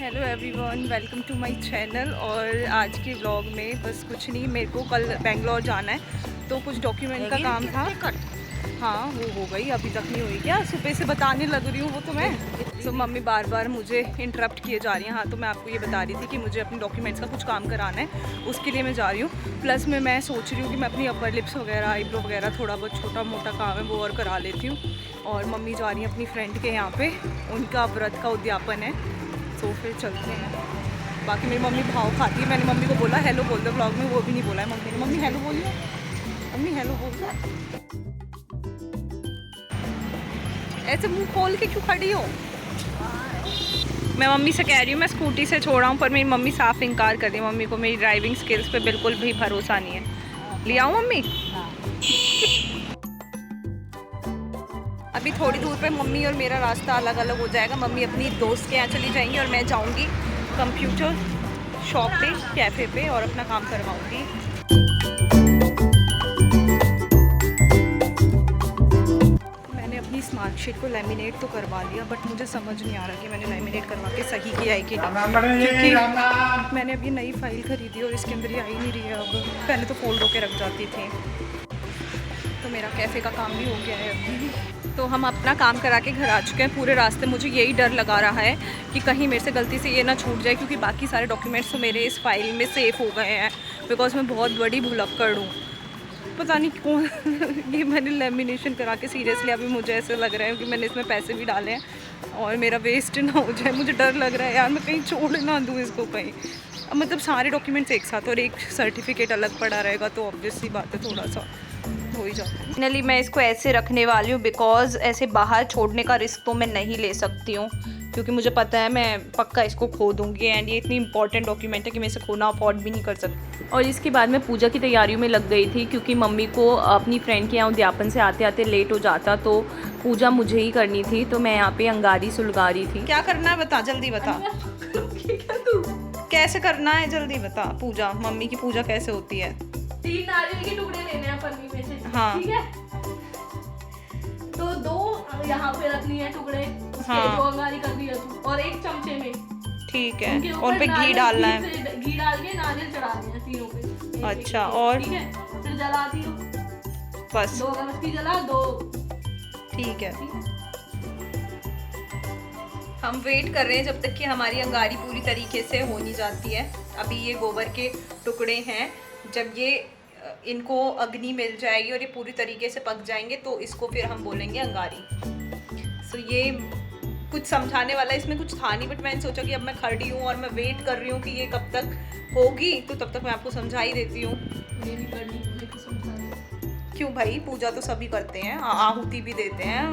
Hello everyone, welcome to my channel. और आज के व्लॉग में बस कुछ नहीं, मेरे को कल बेंगलोर जाना है तो कुछ डॉक्यूमेंट का काम था। हाँ, वो हो गई, अभी तक नहीं हुई। क्या सुबह से बताने लग रही हूँ वो तो मैं। तो मम्मी बार बार मुझे इंटरप्ट किए जा रही हैं। हाँ, तो मैं आपको ये बता रही थी कि मुझे अपने डॉक्यूमेंट्स का कुछ काम कराना है, उसके लिए मैं जा रही हूँ। प्लस में मैं सोच रही हूँ कि मैं अपनी अपर लिप्स वगैरह, आईब्रो वगैरह, थोड़ा बहुत छोटा मोटा काम है वो और करा लेती हूँ। और मम्मी जा रही है अपनी फ्रेंड के यहाँ पे, उनका व्रत का उद्यापन है, तो फिर चलते हैं। बाकी मेरी मम्मी भाव खाती है। मैंने मम्मी को बोला हेलो बोल दो व्लॉग में, वो भी नहीं बोला है मम्मी ने। मम्मी हेलो बोलिए, मम्मी हेलो बोल दो। ऐसे मुंह खोल के क्यों खड़ी हो? मैं मम्मी से कह रही हूँ मैं स्कूटी से छोड़ा हूँ, पर मेरी मम्मी साफ इनकार कर रही है। मम्मी को मेरी ड्राइविंग स्किल्स पे बिल्कुल भी भरोसा नहीं है। ले आऊँ मम्मी? अभी थोड़ी दूर पे मम्मी और मेरा रास्ता अलग अलग हो जाएगा। मम्मी अपनी दोस्त के यहाँ चली जाएंगी और मैं जाऊँगी कंप्यूटर शॉप पे, कैफ़े पे, और अपना काम करवाऊँगी। मैंने अपनी स्मार्ट शीट को लैमिनेट तो करवा लिया, बट मुझे समझ नहीं आ रहा कि मैंने लैमिनेट करवा के सही किया है कि नहीं, क्योंकि मैंने अभी नई फाइल ख़रीदी और इसके अंदर ये आ ही नहीं रही है। अब पहले तो फोल्ड होके रख जाती थी। तो मेरा कैफ़े का काम भी हो गया है अभी। तो हम अपना काम करा के घर आ चुके हैं। पूरे रास्ते मुझे यही डर लगा रहा है कि कहीं मेरे से गलती से ये ना छूट जाए, क्योंकि बाकी सारे डॉक्यूमेंट्स तो मेरे इस फाइल में सेफ हो गए हैं। बिकॉज मैं बहुत बड़ी भुलक्कड़ हूँ, पता नहीं कौन ये मैंने लेमिनेशन करा के सीरियसली अभी मुझे ऐसा लग रहा है कि मैंने इसमें पैसे भी डाले हैं और मेरा वेस्ट ना हो जाए। मुझे डर लग रहा है यार, मैं कहीं छोड़ ना दूँ इसको कहीं। अब मतलब सारे डॉक्यूमेंट्स एक साथ और एक सर्टिफिकेट अलग पड़ा रहेगा तो ऑब्वियसली बात है, थोड़ा सा हो ही जाता है। फाइनली मैं इसको ऐसे रखने वाली हूँ, बिकॉज ऐसे बाहर छोड़ने का रिस्क तो मैं नहीं ले सकती हूँ, क्योंकि मुझे पता है मैं पक्का इसको खो दूँगी। एंड ये इतनी इंपॉर्टेंट डॉक्यूमेंट है कि मैं इसे खोना अफोर्ड भी नहीं कर सकती। और इसके बाद मैं पूजा की तैयारियों में लग गई थी, क्योंकि मम्मी को अपनी फ्रेंड के यहाँ उद्यापन से आते आते लेट हो जाता, तो पूजा मुझे ही करनी थी। तो मैं यहाँ पे अंगारी सुलगा रही थी। क्या करना है बता, जल्दी बता। कैसे करना है जल्दी बता। पूजा, मम्मी की पूजा कैसे होती है? 3 नारियल के टुकड़े लेने हैं पन्नी में से। हाँ, ठीक है, तो 2 यहाँ पे रख लिए टुकड़े, हाँ, जो अंगारी कर दिया तू, और 1 चमचे में, ठीक है, और पे घी डालना है। घी डाल के नारियल चढ़ा देना तीनों पे। अच्छा, और ठीक है, फिर जला दियो, बस 2 अगरबत्ती जला दो। ठीक है। हम वेट कर रहे हैं जब तक कि हमारी अंगारी पूरी तरीके से हो नहीं जाती है। अभी ये गोबर के टुकड़े हैं, जब ये इनको अग्नि मिल जाएगी और ये पूरी तरीके से पक जाएंगे तो इसको फिर हम बोलेंगे अंगारी। सो ये कुछ समझाने वाला इसमें कुछ था नहीं, बट मैंने सोचा कि अब मैं खड़ी हूँ और मैं वेट कर रही हूँ कि ये कब तक होगी, तो तब तक मैं आपको समझा ही देती हूँ। क्यों भाई, पूजा तो सभी करते हैं, आहुति भी देते हैं,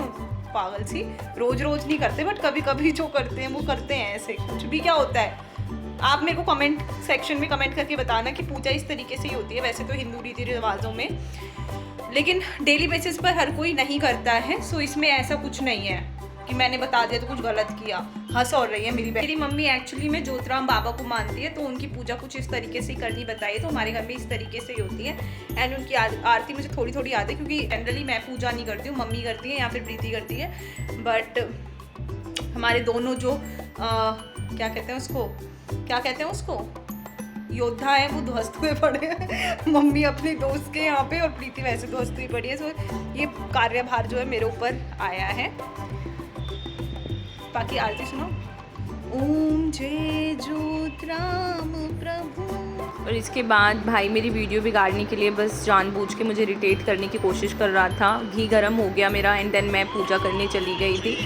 पागल सी। रोज रोज नहीं करते, बट कभी कभी जो करते हैं वो करते हैं। ऐसे कुछ भी क्या होता है। आप मेरे को कमेंट सेक्शन में कमेंट करके बताना कि पूजा इस तरीके से ही होती है वैसे तो हिंदू रीति रिवाजों में, लेकिन डेली बेसिस पर हर कोई नहीं करता है। सो इसमें ऐसा कुछ नहीं है कि मैंने बता दिया तो कुछ गलत किया। हंस और रही है मेरी मम्मी एक्चुअली में ज्योतिराम बाबा को मानती है, तो उनकी पूजा कुछ इस तरीके से करनी बताइए, तो हमारे घर में इस तरीके से ही होती है। एंड उनकी आरती मुझे थोड़ी थोड़ी याद है, क्योंकि जनरली मैं पूजा नहीं करती हूँ, मम्मी करती है या फिर प्रीति करती है। बट हमारे दोनों जो क्या कहते हैं उसको योद्धा है, वो ध्वस्त हुए पड़े हैं। मम्मी अपनी दोस्त के यहाँ पे और प्रीति वैसे ध्वस्त हुई पड़ी है। सो ये कार्यभार जो है मेरे ऊपर आया है। बाकी आरती सुनो। ओम जय ज्योतिराम प्रभु। और इसके बाद भाई मेरी वीडियो बिगाड़ने के लिए बस जानबूझ के मुझे इरिटेट करने की कोशिश कर रहा था। घी गर्म हो गया मेरा एंड देन मैं पूजा करने चली गई थी।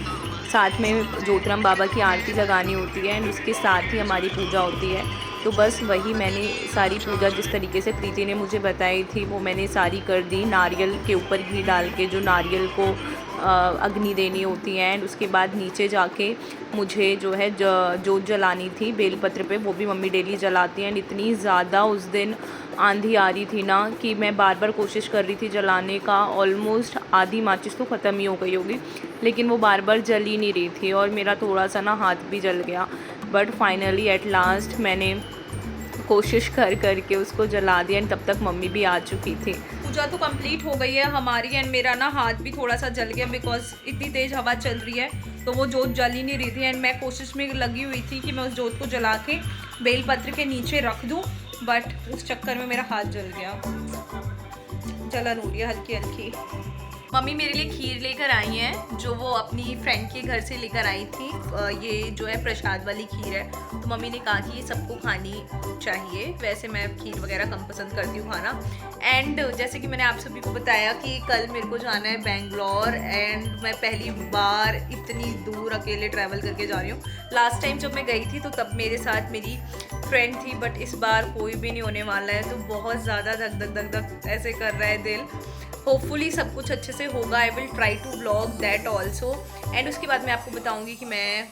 साथ में ज्योतिराम बाबा की आरती लगानी होती है एंड उसके साथ ही हमारी पूजा होती है। तो बस वही मैंने सारी पूजा जिस तरीके से प्रीति ने मुझे बताई थी वो मैंने सारी कर दी। नारियल के ऊपर घी डाल के जो नारियल को अग्नि देनी होती है एंड उसके बाद नीचे जाके मुझे जो है जोत जलानी थी बेलपत्र पे, वो भी मम्मी डेली जलाती हैं। एंड इतनी ज़्यादा उस दिन आंधी आ रही थी ना कि मैं बार बार कोशिश कर रही थी जलाने का। ऑलमोस्ट आधी माचिस तो ख़त्म ही हो गई होगी, लेकिन वो बार बार जल ही नहीं रही थी और मेरा थोड़ा सा ना हाथ भी जल गया। बट फाइनली एट लास्ट मैंने कोशिश कर के उसको जला दिया एंड तब तक मम्मी भी आ चुकी थी। पूजा तो कंप्लीट हो गई है हमारी एंड मेरा ना हाथ भी थोड़ा सा जल गया, बिकॉज इतनी तेज़ हवा चल रही है तो वो जोत जल ही नहीं रही थी एंड मैं कोशिश में लगी हुई थी कि मैं उस जोत को जला के बेलपत्र के नीचे रख दूं, बट उस चक्कर में मेरा हाथ जल गया, जलन हो रही है हल्की हल्की। मम्मी मेरे लिए खीर लेकर आई हैं जो वो अपनी फ्रेंड के घर से लेकर आई थी। ये जो है प्रसाद वाली खीर है, तो मम्मी ने कहा कि ये सबको खानी चाहिए। वैसे मैं खीर वगैरह कम पसंद करती हूँ खाना। एंड जैसे कि मैंने आप सभी को बताया कि कल मेरे को जाना है बेंगलोर एंड मैं पहली बार इतनी दूर अकेले ट्रैवल करके जा रही हूँ। लास्ट टाइम जब मैं गई थी तो तब मेरे साथ मेरी फ्रेंड थी, बट इस बार कोई भी नहीं होने वाला है, तो बहुत ज़्यादा धक धक धक धक ऐसे कर रहा है दिल। होपफुली सब कुछ अच्छे से होगा। I will try to blog that also and उसके बाद मैं आपको बताऊंगी कि मैं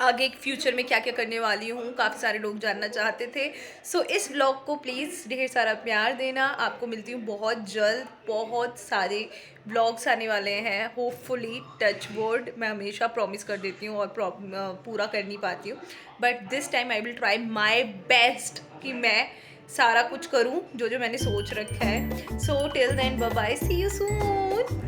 आगे फ्यूचर में क्या क्या करने वाली हूँ। काफ़ी सारे लोग जानना चाहते थे, सो इस ब्लॉग को प्लीज़ ढेर सारा प्यार देना। आपको मिलती हूँ बहुत जल्द, बहुत सारे ब्लॉग्स आने वाले हैं होपफुली। टच वुड, मैं हमेशा प्रॉमिस कर देती हूँ और पूरा कर नहीं पाती हूँ, but this time I will try my best कि मैं सारा कुछ करूं जो जो मैंने सोच रखा है। So till then bye bye, see you soon.